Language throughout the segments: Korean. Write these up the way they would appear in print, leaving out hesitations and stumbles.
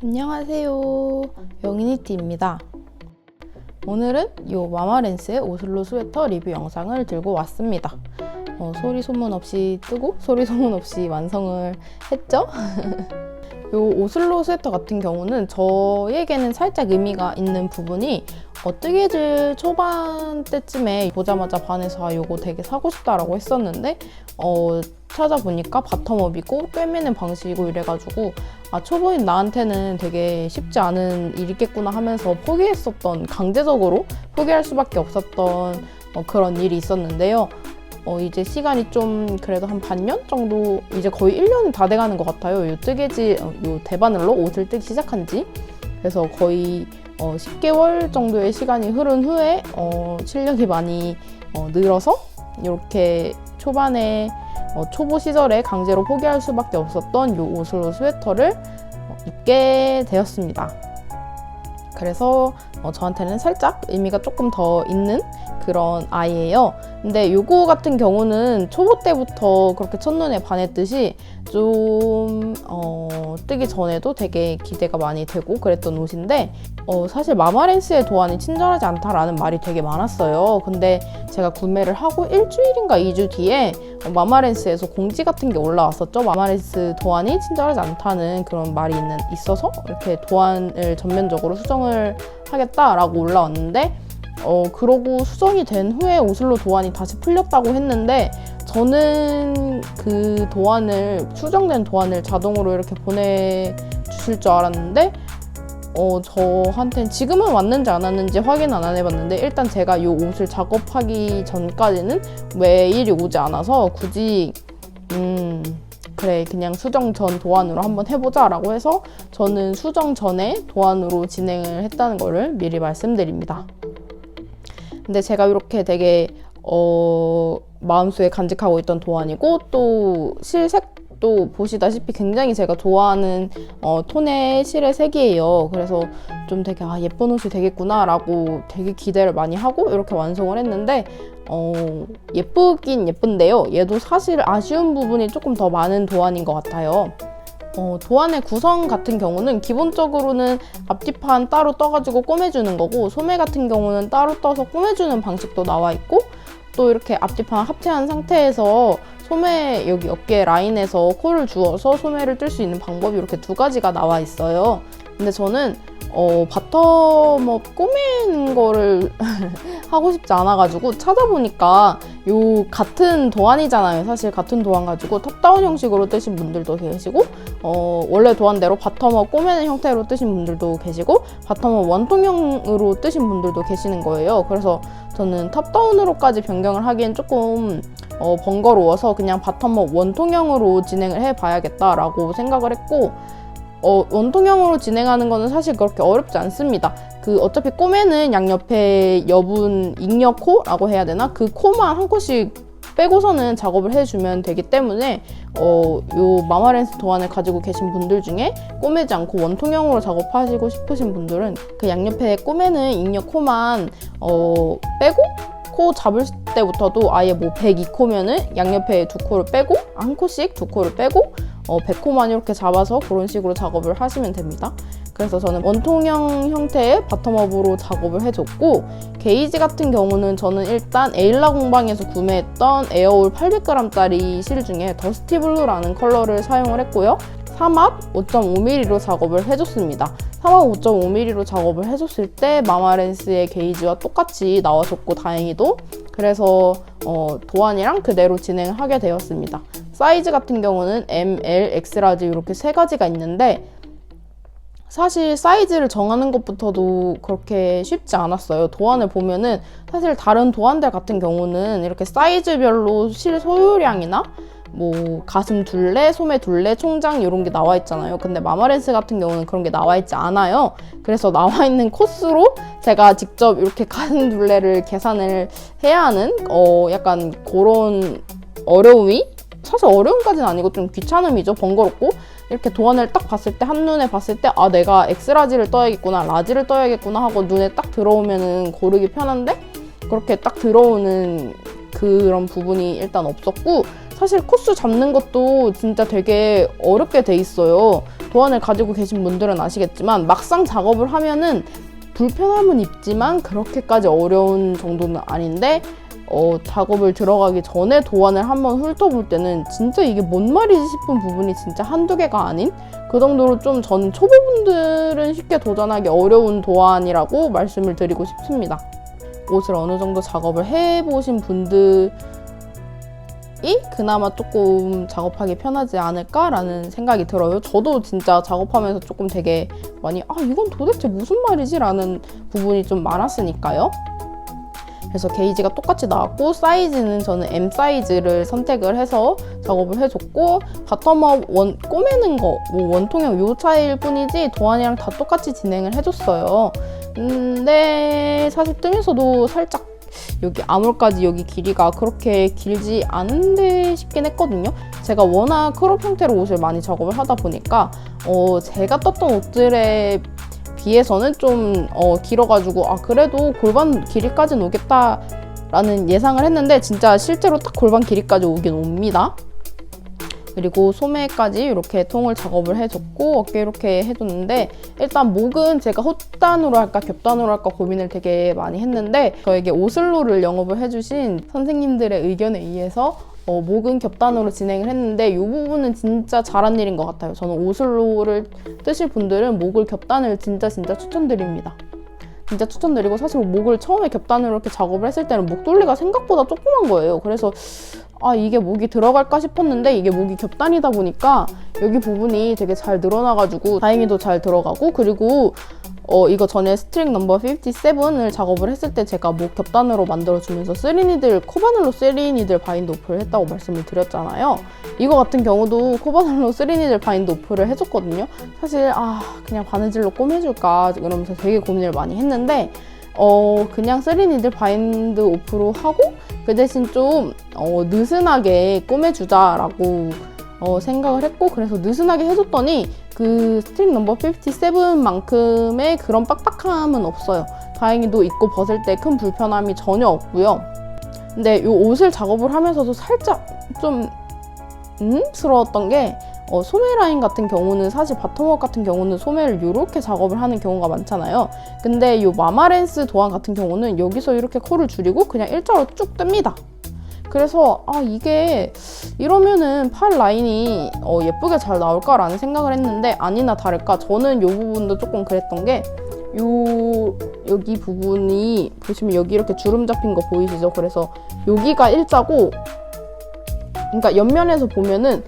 안녕하세요, 영인이티입니다. 오늘은 이 마마렌스의 오슬로 스웨터 리뷰 영상을 들고 왔습니다. 소리 소문 없이 뜨고 소리 소문 없이 완성을 했죠? 이 오슬로 스웨터 같은 경우는 저에게는 살짝 의미가 있는 부분이 뜨개질 초반 때쯤에 보자마자 반해서 이거 되게 사고 싶다라고 했었는데 찾아보니까 바텀업이고 꿰매는 방식이고 이래가지고 초보인 나한테는 되게 쉽지 않은 일이겠구나 하면서 포기했었던, 강제적으로 포기할 수밖에 없었던 그런 일이 있었는데요. 이제 시간이 좀 그래도 한 반년 정도, 이제 거의 1년이 다 돼가는 것 같아요. 요 뜨개질, 요 대바늘로 옷을 뜨기 시작한 지. 그래서 거의 10개월 정도의 시간이 흐른 후에 실력이 많이 늘어서 이렇게 초반에 초보 시절에 강제로 포기할 수밖에 없었던 이 오슬로 스웨터를 입게 되었습니다. 그래서 저한테는 살짝 의미가 조금 더 있는 그런 아이예요. 근데 요거 같은 경우는 초보 때부터 그렇게 첫눈에 반했듯이 좀 뜨기 전에도 되게 기대가 많이 되고 그랬던 옷인데 사실 마마렌스의 도안이 친절하지 않다라는 말이 되게 많았어요. 근데 제가 구매를 하고 일주일인가 2주 뒤에 마마렌스에서 공지 같은 게 올라왔었죠. 마마렌스 도안이 친절하지 않다는 그런 말이 있어서 이렇게 도안을 전면적으로 수정을 하겠다라고 올라왔는데 그러고 수정이 된 후에 오슬로 도안이 다시 풀렸다고 했는데 저는 그 도안을, 수정된 도안을 자동으로 이렇게 보내주실 줄 알았는데 저한테는 지금은 왔는지 안 왔는지 확인 안 해봤는데 일단 제가 이 옷을 작업하기 전까지는 메일이 오지 않아서 굳이 그래 그냥 수정 전 도안으로 한번 해보자 라고 해서 저는 수정 전에 도안으로 진행을 했다는 거를 미리 말씀드립니다. 근데 제가 이렇게 되게 마음속에 간직하고 있던 도안이고, 또 실색도 보시다시피 굉장히 제가 좋아하는 톤의 실의 색이에요. 그래서 좀 되게 예쁜 옷이 되겠구나 라고 되게 기대를 많이 하고 이렇게 완성을 했는데 예쁘긴 예쁜데요. 얘도 사실 아쉬운 부분이 조금 더 많은 도안인 것 같아요. 도안의 구성 같은 경우는 기본적으로는 앞뒤판 따로 떠가지고 꼬매주는 거고, 소매 같은 경우는 따로 떠서 꼬매주는 방식도 나와 있고, 또 이렇게 앞뒤판 합체한 상태에서 소매 여기 어깨 라인에서 코를 주어서 소매를 뜰 수 있는 방법이 이렇게 두 가지가 나와 있어요. 근데 저는 바텀업 꼬매는 거를 하고 싶지 않아가지고 찾아보니까 요 같은 도안이잖아요. 사실 같은 도안 가지고 탑다운 형식으로 뜨신 분들도 계시고 원래 도안대로 바텀업 꼬매는 형태로 뜨신 분들도 계시고 바텀업 원통형으로 뜨신 분들도 계시는 거예요. 그래서 저는 탑다운으로까지 변경을 하기엔 조금 번거로워서 그냥 바텀업 원통형으로 진행을 해봐야겠다라고 생각을 했고, 원통형으로 진행하는 거는 사실 그렇게 어렵지 않습니다. 어차피 꼬매는 양옆에 여분 잉여코라고 해야 되나? 그 코만 한 코씩 빼고서는 작업을 해주면 되기 때문에 요 마마렌스 도안을 가지고 계신 분들 중에 꼬매지 않고 원통형으로 작업하시고 싶으신 분들은 그 양옆에 꼬매는 잉여코만 빼고, 코 잡을 때부터도 아예 뭐 102코면은 양옆에 두 코를 빼고 한 코씩 두 코를 빼고 100코만 이렇게 잡아서 그런 식으로 작업을 하시면 됩니다. 그래서 저는 원통형 형태의 바텀업으로 작업을 해줬고, 게이지 같은 경우는 저는 일단 에일라 공방에서 구매했던 에어올 800g짜리 실 중에 더스티 블루라는 컬러를 사용을 했고요. 사막 5.5mm로 작업을 해줬습니다. 사막 5.5mm로 작업을 해줬을 때 마마렌스의 게이지와 똑같이 나와줬고, 다행히도. 그래서 도안이랑 그대로 진행을 하게 되었습니다. 사이즈 같은 경우는 M, L, X라지 이렇게 세 가지가 있는데 사실 사이즈를 정하는 것부터도 그렇게 쉽지 않았어요. 도안을 보면은 사실 다른 도안들 같은 경우는 이렇게 사이즈별로 실 소유량이나 뭐 가슴 둘레, 소매 둘레, 총장 이런 게 나와 있잖아요. 근데 마마렌스 같은 경우는 그런 게 나와 있지 않아요. 그래서 나와 있는 코스로 제가 직접 이렇게 가슴 둘레를 계산을 해야 하는 약간 그런 어려움이, 사실 어려움까지는 아니고 좀 귀찮음이죠. 번거롭고, 이렇게 도안을 딱 봤을 때, 한눈에 봤을 때 내가 X라지를 떠야겠구나, 라지를 떠야겠구나 하고 눈에 딱 들어오면은 고르기 편한데 그렇게 딱 들어오는 그런 부분이 일단 없었고, 사실 코스 잡는 것도 진짜 되게 어렵게 돼 있어요. 도안을 가지고 계신 분들은 아시겠지만 막상 작업을 하면은 불편함은 있지만 그렇게까지 어려운 정도는 아닌데 작업을 들어가기 전에 도안을 한번 훑어볼 때는 진짜 이게 뭔 말이지 싶은 부분이 진짜 한두 개가 아닌 그 정도로 좀 저는 초보분들은 쉽게 도전하기 어려운 도안이라고 말씀을 드리고 싶습니다. 옷을 어느 정도 작업을 해보신 분들이 그나마 조금 작업하기 편하지 않을까라는 생각이 들어요. 저도 진짜 작업하면서 조금 되게 많이 이건 도대체 무슨 말이지? 라는 부분이 좀 많았으니까요. 그래서 게이지가 똑같이 나왔고 사이즈는 저는 M 사이즈를 선택을 해서 작업을 해줬고 바텀업 꼬매는 거 원통형 요 차이일 뿐이지 도안이랑 다 똑같이 진행을 해줬어요. 근데 사실 뜨면서도 살짝 여기 아몰까지 여기 길이가 그렇게 길지 않은데 싶긴 했거든요. 제가 워낙 크롭 형태로 옷을 많이 작업을 하다 보니까 제가 떴던 옷들에 비해서는 좀 길어가지고 그래도 골반 길이까지는 오겠다라는 예상을 했는데 진짜 실제로 딱 골반 길이까지 오긴 옵니다. 그리고 소매까지 이렇게 통을 작업을 해줬고 어깨 이렇게 해줬는데 일단 목은 제가 헛단으로 할까 겹단으로 할까 고민을 되게 많이 했는데 저에게 오슬로를 영업을 해주신 선생님들의 의견에 의해서 목은 겹단으로 진행을 했는데 이 부분은 진짜 잘한 일인 것 같아요. 저는 오슬로를 뜨실 분들은 목을 겹단을 진짜 추천드립니다. 진짜 추천드리고 사실 목을 처음에 겹단으로 이렇게 작업을 했을 때는 목 둘레가 생각보다 조그만 거예요. 그래서 이게 목이 들어갈까 싶었는데 이게 목이 겹단이다 보니까 여기 부분이 되게 잘 늘어나가지고 다행히도 잘 들어가고 그리고 이거 전에 스트링 넘버 57을 작업을 했을 때 제가 목 겹단으로 만들어주면서 코바늘로 3니들 바인드 오프를 했다고 말씀을 드렸잖아요. 이거 같은 경우도 코바늘로 3니들 바인드 오프를 해줬거든요. 사실 그냥 바느질로 꼬매줄까 그러면서 되게 고민을 많이 했는데 그냥 3니들 바인드 오프로 하고 그 대신 좀 느슨하게 꼬매주자라고 생각을 했고 그래서 느슨하게 해줬더니 그 스트링 넘버 57만큼의 그런 빡빡함은 없어요. 다행히도 입고 벗을 때 큰 불편함이 전혀 없고요. 근데 이 옷을 작업을 하면서도 살짝 좀 스러웠던 게 소매 라인 같은 경우는 사실 바텀업 같은 경우는 소매를 이렇게 작업을 하는 경우가 많잖아요. 근데 이 마마렌스 도안 같은 경우는 여기서 이렇게 코를 줄이고 그냥 일자로 쭉 뜹니다. 그래서 이게 이러면은 팔 라인이 예쁘게 잘 나올까라는 생각을 했는데 아니나 다를까 저는 이 부분도 조금 그랬던 게 여기 부분이 보시면 여기 이렇게 주름 잡힌 거 보이시죠? 그래서 여기가 일자고 그러니까 옆면에서 보면은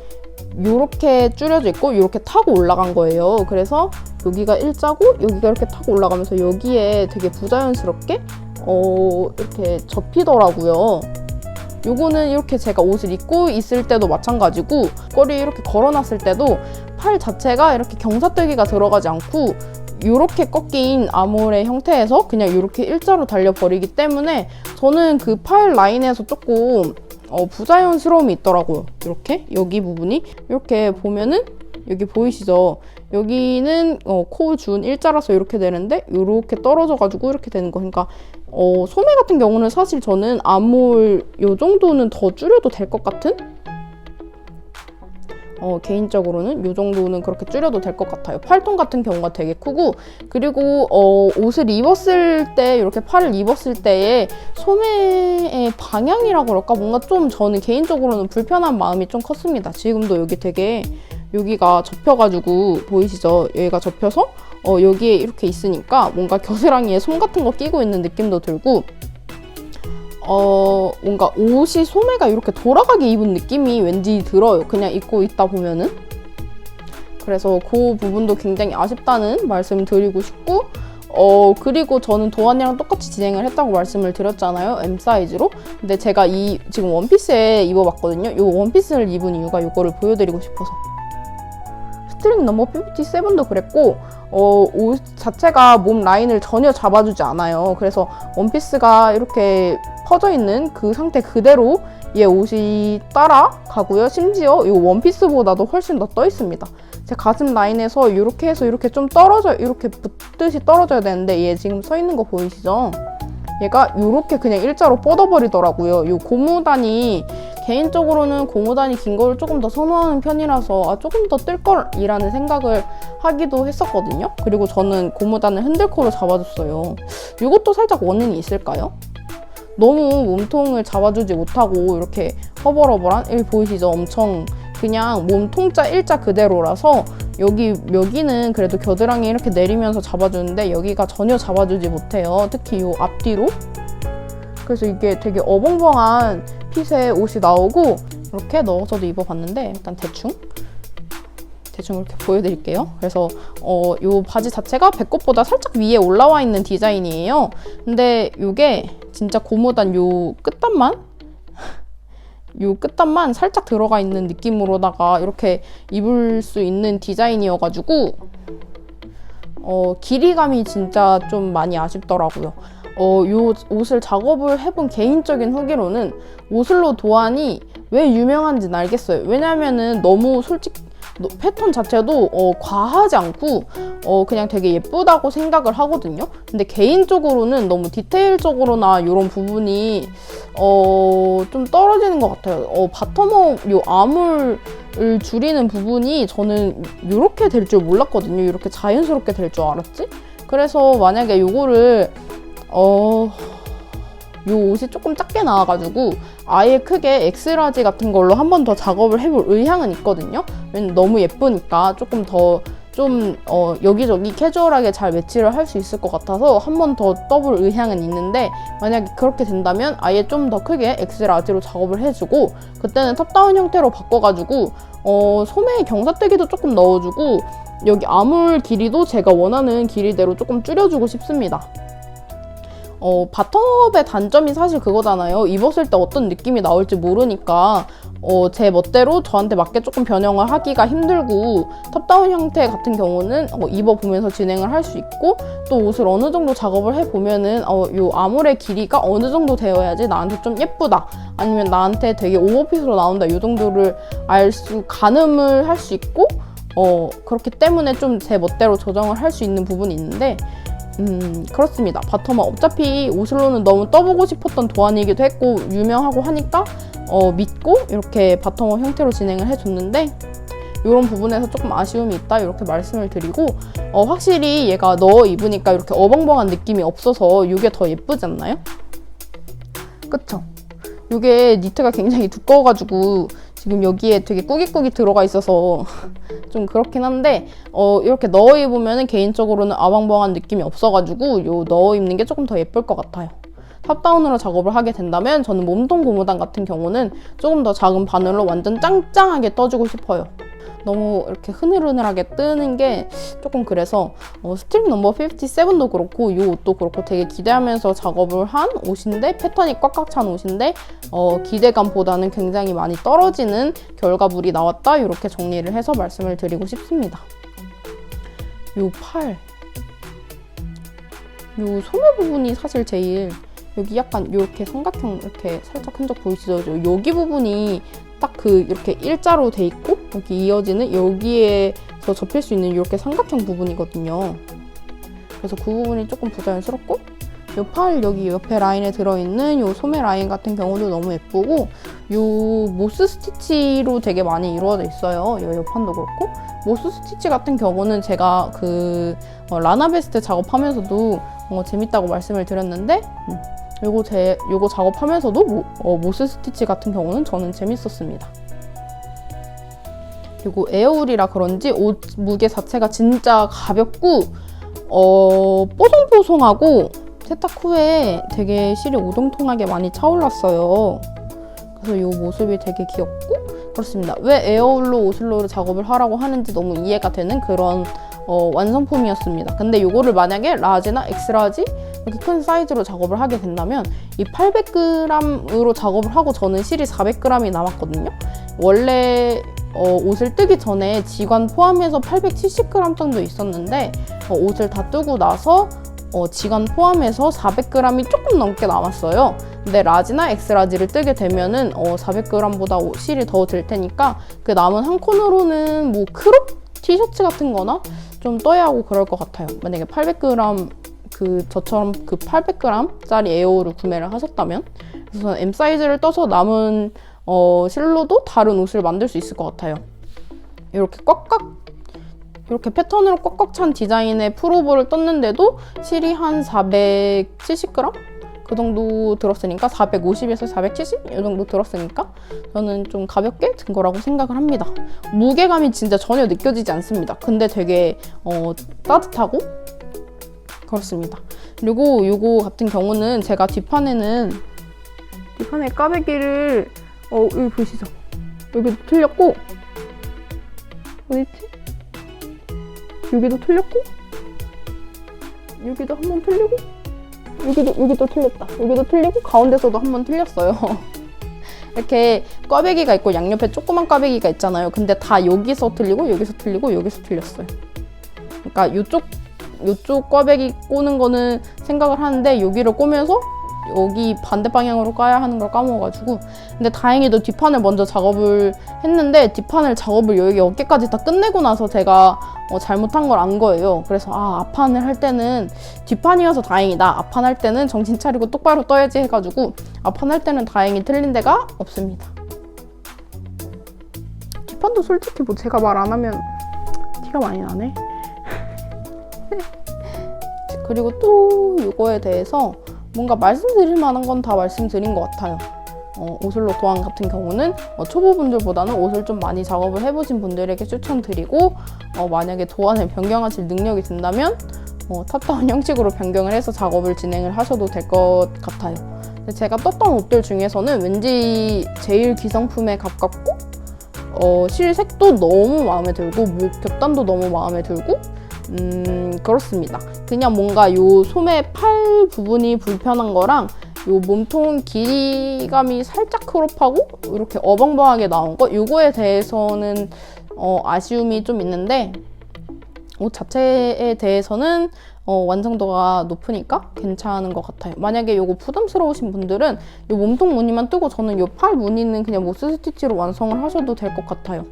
요렇게 줄여져 있고 요렇게 타고 올라간 거예요. 그래서 여기가 일자고 여기가 이렇게 타고 올라가면서 여기에 되게 부자연스럽게 이렇게 접히더라고요. 요거는 이렇게 제가 옷을 입고 있을 때도 마찬가지고 꼬리 이렇게 걸어놨을 때도 팔 자체가 이렇게 경사뜨기가 들어가지 않고 이렇게 꺾인 아몰의 형태에서 그냥 이렇게 일자로 달려버리기 때문에 저는 그 팔 라인에서 조금 부자연스러움이 있더라고요. 이렇게 여기 부분이 이렇게 보면은 여기 보이시죠? 여기는 코 준 일자라서 이렇게 되는데 이렇게 떨어져가지고 이렇게 되는 거. 그러니까 소매 같은 경우는 사실 저는 아몰 요 정도는 더 줄여도 될 것 같은? 개인적으로는 요 정도는 그렇게 줄여도 될 것 같아요. 팔통 같은 경우가 되게 크고 그리고 옷을 입었을 때 이렇게 팔을 입었을 때의 소매의 방향이라고 그럴까? 뭔가 좀 저는 개인적으로는 불편한 마음이 좀 컸습니다. 지금도 여기 되게 여기가 접혀가지고 보이시죠? 여기가 접혀서 여기에 이렇게 있으니까 뭔가 겨드랑이에 솜 같은 거 끼고 있는 느낌도 들고 뭔가 옷이 소매가 이렇게 돌아가게 입은 느낌이 왠지 들어요. 그냥 입고 있다 보면은. 그래서 그 부분도 굉장히 아쉽다는 말씀 드리고 싶고 그리고 저는 도안이랑 똑같이 진행을 했다고 말씀을 드렸잖아요. M 사이즈로. 근데 제가 지금 원피스에 입어봤거든요. 이 원피스를 입은 이유가 이거를 보여드리고 싶어서. 스트링 넘버 57도 그랬고 옷 자체가 몸 라인을 전혀 잡아주지 않아요. 그래서 원피스가 이렇게 퍼져 있는 그 상태 그대로 얘 옷이 따라가고요. 심지어 이 원피스보다도 훨씬 더 떠 있습니다. 제 가슴 라인에서 이렇게 해서 이렇게 좀 떨어져 이렇게 붙듯이 떨어져야 되는데 얘 지금 서 있는 거 보이시죠? 얘가 이렇게 그냥 일자로 뻗어버리더라고요. 이 고무단이 개인적으로는 고무단이 긴 거를 조금 더 선호하는 편이라서 조금 더 뜰걸이라는 생각을 하기도 했었거든요. 그리고 저는 고무단을 핸들코로 잡아줬어요. 이것도 살짝 원인이 있을까요? 너무 몸통을 잡아주지 못하고 이렇게 허벌허벌한, 여기 보이시죠? 엄청 그냥 몸통자 일자 그대로라서 여기는 그래도 겨드랑이 이렇게 내리면서 잡아주는데 여기가 전혀 잡아주지 못해요. 특히 이 앞뒤로. 그래서 이게 되게 어벙벙한 핏의 옷이 나오고 이렇게 넣어서도 입어봤는데 일단 대충 이렇게 보여드릴게요. 그래서 이 바지 자체가 배꼽보다 살짝 위에 올라와 있는 디자인이에요. 근데 이게 진짜 고무단 요 끝단만 살짝 들어가 있는 느낌으로다가 이렇게 입을 수 있는 디자인이어가지고 길이감이 진짜 좀 많이 아쉽더라고요. 요 옷을 작업을 해본 개인적인 후기로는 오슬로 도안이 왜 유명한지는 알겠어요. 왜냐면은 너무 패턴 자체도 과하지 않고 그냥 되게 예쁘다고 생각을 하거든요. 근데 개인적으로는 너무 디테일적으로나 이런 부분이 좀 떨어지는 것 같아요. 바텀업 요 아물을 줄이는 부분이 저는 이렇게 될 줄 몰랐거든요. 이렇게 자연스럽게 될 줄 알았지? 그래서 만약에 요거를 요 옷이 조금 작게 나와가지고 아예 크게 엑스라지 같은 걸로 한 번 더 작업을 해볼 의향은 있거든요. 왜냐면 너무 예쁘니까 조금 더 여기저기 캐주얼하게 잘 매치를 할 수 있을 것 같아서 한 번 더 떠볼 의향은 있는데, 만약에 그렇게 된다면 아예 좀 더 크게 엑스라지로 작업을 해주고 그때는 탑다운 형태로 바꿔가지고 소매 경사뜨기도 조금 넣어주고 여기 아물 길이도 제가 원하는 길이대로 조금 줄여주고 싶습니다. 바텀업의 단점이 사실 그거잖아요. 입었을 때 어떤 느낌이 나올지 모르니까 제 멋대로 저한테 맞게 조금 변형을 하기가 힘들고, 탑다운 형태 같은 경우는 입어보면서 진행을 할 수 있고, 또 옷을 어느 정도 작업을 해보면은 요 아물의 길이가 어느 정도 되어야지 나한테 좀 예쁘다, 아니면 나한테 되게 오버핏으로 나온다, 요 정도를 가늠을 할 수 있고, 그렇기 때문에 좀 제 멋대로 조정을 할 수 있는 부분이 있는데, 그렇습니다. 바텀업 어차피 오슬로는 너무 떠보고 싶었던 도안이기도 했고 유명하고 하니까 믿고 이렇게 바텀업 형태로 진행을 해줬는데, 이런 부분에서 조금 아쉬움이 있다 이렇게 말씀을 드리고, 확실히 얘가 넣어 입으니까 이렇게 어벙벙한 느낌이 없어서 이게 더 예쁘지 않나요? 그쵸? 이게 니트가 굉장히 두꺼워가지고 지금 여기에 되게 꾸깃꾸깃 들어가 있어서 좀 그렇긴 한데, 이렇게 넣어 입으면 개인적으로는 아벙벙한 느낌이 없어가지고 요 넣어 입는 게 조금 더 예쁠 것 같아요. 탑다운으로 작업을 하게 된다면 저는 몸통 고무단 같은 경우는 조금 더 작은 바늘로 완전 짱짱하게 떠주고 싶어요. 너무 이렇게 흐느흐느하게 뜨는 게 조금 그래서 스트립 넘버 57도 그렇고 이 옷도 그렇고 되게 기대하면서 작업을 한 옷인데, 패턴이 꽉꽉 찬 옷인데 기대감보다는 굉장히 많이 떨어지는 결과물이 나왔다, 이렇게 정리를 해서 말씀을 드리고 싶습니다. 요 팔, 요 소매 부분이 사실 제일, 여기 약간 이렇게 삼각형 이렇게 살짝 흔적 보이시죠? 여기 부분이 딱 이렇게 일자로 돼 있고 여기 이어지는 여기에서 접힐 수 있는 이렇게 삼각형 부분이거든요. 그래서 그 부분이 조금 부자연스럽고, 요 팔 여기 옆에 라인에 들어있는 요 소매 라인 같은 경우도 너무 예쁘고, 요 모스 스티치로 되게 많이 이루어져 있어요. 요 옆판도 그렇고. 모스 스티치 같은 경우는 제가 라나베스트 작업하면서도 재밌다고 말씀을 드렸는데, 요거 작업하면서도 모스 스티치 같은 경우는 저는 재밌었습니다. 그리고 에어울이라 그런지 옷 무게 자체가 진짜 가볍고 뽀송뽀송하고 세탁 후에 되게 실이 오동통하게 많이 차올랐어요. 그래서 이 모습이 되게 귀엽고 그렇습니다. 왜 에어울로 오슬로를 작업을 하라고 하는지 너무 이해가 되는 그런 완성품이었습니다. 근데 이거를 만약에 라지나 엑스라지 이렇게 큰 사이즈로 작업을 하게 된다면 이 800g으로 작업을 하고 저는 실이 400g이 남았거든요. 원래 옷을 뜨기 전에 지관 포함해서 870g 정도 있었는데 옷을 다 뜨고 나서 지관 포함해서 400g이 조금 넘게 남았어요. 근데 라지나 엑스라지를 뜨게 되면은 400g보다 실이 더 들 테니까 그 남은 한 콘으로는 뭐 크롭 티셔츠 같은 거나 좀 떠야 하고 그럴 것 같아요. 만약에 800g 저처럼 800g짜리 에어를 구매를 하셨다면, 그래서 저는 M 사이즈를 떠서 남은 실로도 다른 옷을 만들 수 있을 것 같아요. 이렇게 패턴으로 꽉꽉 찬 디자인의 풀오버를 떴는데도 실이 한 470g? 그 정도 들었으니까 450에서 470? 이 정도 들었으니까 저는 좀 가볍게 든 거라고 생각을 합니다. 무게감이 진짜 전혀 느껴지지 않습니다. 근데 되게 따뜻하고 그렇습니다. 그리고 이거 같은 경우는 제가 뒷판에 까베기를 여기 보시죠. 여기도 틀렸고, 어디있지? 여기도 틀렸고, 여기도 한번 틀리고, 여기도 틀렸다. 여기도 틀리고, 가운데서도 한번 틀렸어요. 이렇게 꽈배기가 있고 양옆에 조그만 꽈배기가 있잖아요. 근데 다 여기서 틀리고, 여기서 틀리고, 여기서 틀렸어요. 그러니까 요쪽 꽈배기 꼬는 거는 생각을 하는데 여기를 꼬면서 여기 반대 방향으로 까야 하는 걸 까먹어가지고. 근데 다행히도 뒷판을 먼저 작업을 했는데 뒷판을 작업을 여기 어깨까지 다 끝내고 나서 제가 잘못한 걸 안 거예요. 그래서 앞판을 할 때는 뒷판이어서 다행이다. 앞판 할 때는 정신 차리고 똑바로 떠야지 해가지고 앞판 할 때는 다행히 틀린 데가 없습니다. 뒷판도 솔직히 뭐 제가 말 안 하면 티가 많이 나네. 그리고 또 이거에 대해서 뭔가 말씀드릴 만한 건 다 말씀드린 것 같아요. 오슬로 도안 같은 경우는 초보분들보다는 옷을 좀 많이 작업을 해보신 분들에게 추천드리고, 만약에 도안을 변경하실 능력이 된다면 탑다운 형식으로 변경을 해서 작업을 진행을 하셔도 될 것 같아요. 근데 제가 떴던 옷들 중에서는 왠지 제일 기성품에 가깝고 실색도 너무 마음에 들고 목 격단도 너무 마음에 들고 그렇습니다. 그냥 뭔가 요 소매 팔 부분이 불편한 거랑 요 몸통 길이감이 살짝 크롭하고 이렇게 어벙벙하게 나온 거, 요거에 대해서는 아쉬움이 좀 있는데 옷 자체에 대해서는 완성도가 높으니까 괜찮은 것 같아요. 만약에 요거 부담스러우신 분들은 요 몸통 무늬만 뜨고 저는 요 팔 무늬는 그냥 모스 스티치로 완성을 하셔도 될 것 같아요.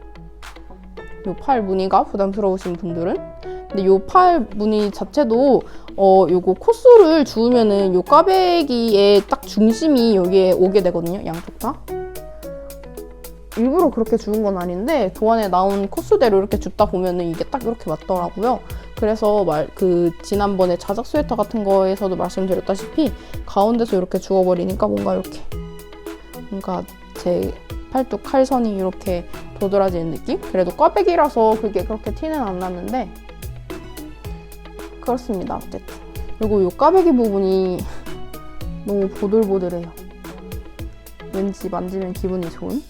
요 팔 무늬가 부담스러우신 분들은. 근데 요 팔 무늬 자체도 요거 코스를 주우면은 요 꽈배기의 딱 중심이 여기에 오게 되거든요. 양쪽 다. 일부러 그렇게 주운 건 아닌데 도안에 나온 코스대로 이렇게 줍다 보면은 이게 딱 이렇게 맞더라고요. 그래서 지난번에 자작 스웨터 같은 거에서도 말씀드렸다시피 가운데서 이렇게 주워버리니까 뭔가 제 팔뚝 칼선이 이렇게 도드라지는 느낌? 그래도 꽈배기라서 그게 그렇게 티는 안 났는데 그렇습니다. 어쨌든. 그리고 이 꽈배기 부분이 너무 보들보들해요. 왠지 만지면 기분이 좋은?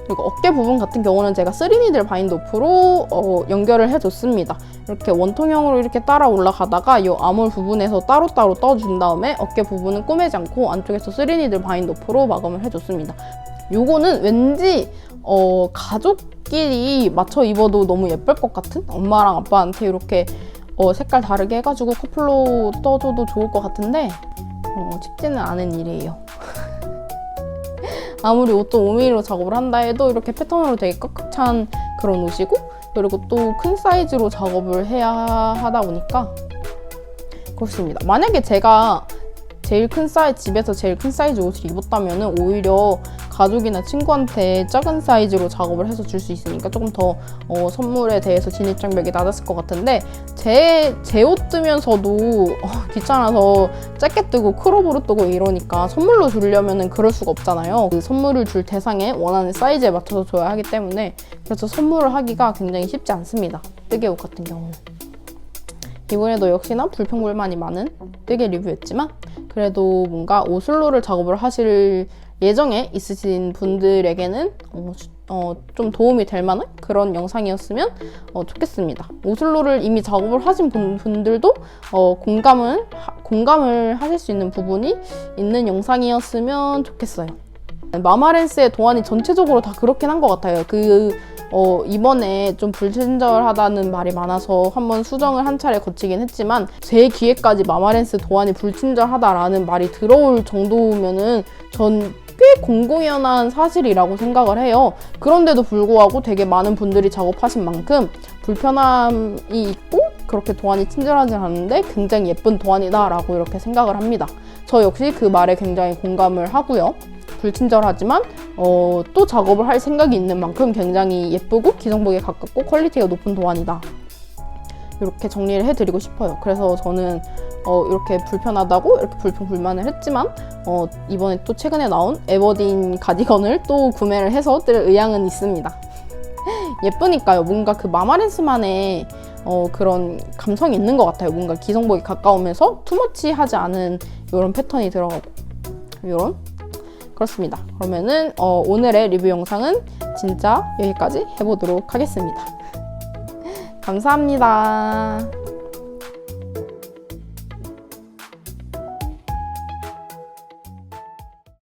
그리고 어깨 부분 같은 경우는 제가 3니들 바인드 오프로 연결을 해줬습니다. 이렇게 원통형으로 이렇게 따라 올라가다가 이 아몰 부분에서 따로따로 떠준 다음에 어깨 부분은 꼬매지 않고 안쪽에서 3니들 바인드 오프로 마감을 해줬습니다. 요거는 왠지 가족끼리 맞춰 입어도 너무 예쁠 것 같은? 엄마랑 아빠한테 이렇게 색깔 다르게 해가지고 커플로 떠줘도 좋을 것 같은데 쉽지는 않은 일이에요. 아무리 옷도 5mm로 작업을 한다 해도 이렇게 패턴으로 되게 꽉꽉 찬 그런 옷이고, 그리고 또 큰 사이즈로 작업을 해야 하다 보니까 그렇습니다. 만약에 제가 집에서 제일 큰 사이즈 옷을 입었다면 오히려 가족이나 친구한테 작은 사이즈로 작업을 해서 줄 수 있으니까 조금 더 선물에 대해서 진입장벽이 낮았을 것 같은데, 제 옷 뜨면서도 귀찮아서 짧게 뜨고 크롭으로 뜨고 이러니까 선물로 주려면 그럴 수가 없잖아요. 그 선물을 줄 대상에 원하는 사이즈에 맞춰서 줘야 하기 때문에, 그래서 선물을 하기가 굉장히 쉽지 않습니다. 뜨개 옷 같은 경우는. 이번에도 역시나 불평불만이 많은 뜨개 리뷰였지만, 그래도 뭔가 오슬로를 작업을 하실 예정에 있으신 분들에게는 좀 도움이 될 만한 그런 영상이었으면 좋겠습니다. 오슬로를 이미 작업을 하신 분들도 공감을 하실 수 있는 부분이 있는 영상이었으면 좋겠어요. 마마렌스의 도안이 전체적으로 다 그렇긴 한 것 같아요. 이번에 좀 불친절하다는 말이 많아서 한번 수정을 한 차례 거치긴 했지만, 제 귀에까지 마마렌스 도안이 불친절하다라는 말이 들어올 정도면은 전 꽤 공공연한 사실이라고 생각을 해요. 그런데도 불구하고 되게 많은 분들이 작업하신 만큼 불편함이 있고 그렇게 도안이 친절하지 않은데 굉장히 예쁜 도안이다 라고 이렇게 생각을 합니다. 저 역시 그 말에 굉장히 공감을 하고요. 불친절하지만 또 작업을 할 생각이 있는 만큼 굉장히 예쁘고 기성복에 가깝고 퀄리티가 높은 도안이다. 이렇게 정리를 해드리고 싶어요. 그래서 저는 이렇게 불편하다고 이렇게 불평불만을 했지만 이번에 또 최근에 나온 에버딘 가디건을 또 구매를 해서 뜰 의향은 있습니다. 예쁘니까요. 뭔가 그 마마렌스만의 그런 감성이 있는 것 같아요. 뭔가 기성복에 가까우면서 투머치하지 않은 이런 패턴이 들어가고 이런 그렇습니다. 그러면은 오늘의 리뷰 영상은 진짜 여기까지 해보도록 하겠습니다. 감사합니다.